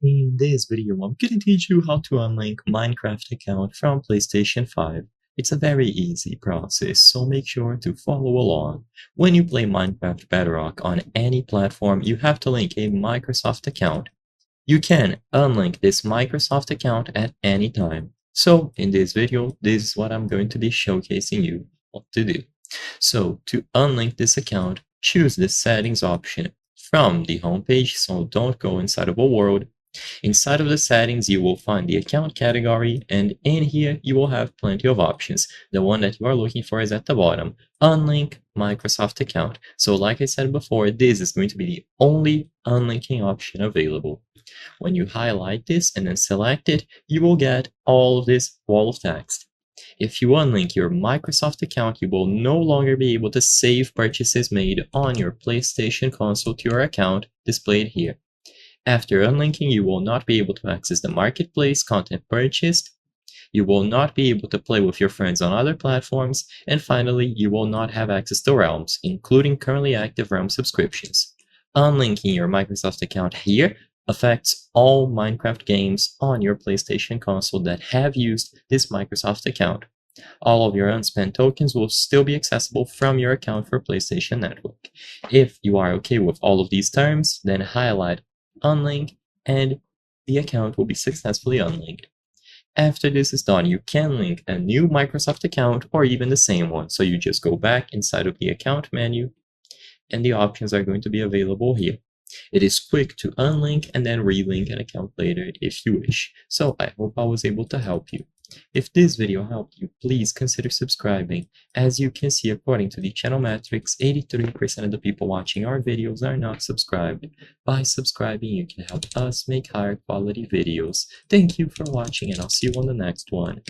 In this video, I'm going to teach you how to unlink Minecraft account from PlayStation 5. It's a very easy process, so make sure to follow along. When you play Minecraft Bedrock on any platform, you have to link a Microsoft account. You can unlink this Microsoft account at any time. So in this video, this is what I'm going to be showcasing you what to do. So to unlink this account, choose the settings option from the homepage, so don't go inside of a world. Inside of the settings, you will find the account category, and in here you will have plenty of options. The one that you are looking for is at the bottom, Unlink Microsoft account. So like I said before, this is going to be the only unlinking option available. When you highlight this and then select it, you will get all of this wall of text. If you unlink your Microsoft account, you will no longer be able to save purchases made on your PlayStation console to your account displayed here. After unlinking, you will not be able to access the marketplace content purchased. You will not be able to play with your friends on other platforms. And finally, you will not have access to realms, including currently active realm subscriptions. Unlinking your Microsoft account here affects all Minecraft games on your PlayStation console that have used this Microsoft account. All of your unspent tokens will still be accessible from your account for PlayStation Network. If you are okay with all of these terms, then highlight Unlink and the account will be successfully unlinked. After this is done, you can link a new Microsoft account or even the same one. So you just go back inside of the account menu and the options are going to be available here. It is quick to unlink and then relink an account later if you wish. So I hope I was able to help you. If this video helped you, please consider subscribing. As you can see, according to the channel metrics, 83% of the people watching our videos are not subscribed. By subscribing, you can help us make higher quality videos. Thank you for watching, and I'll see you on the next one.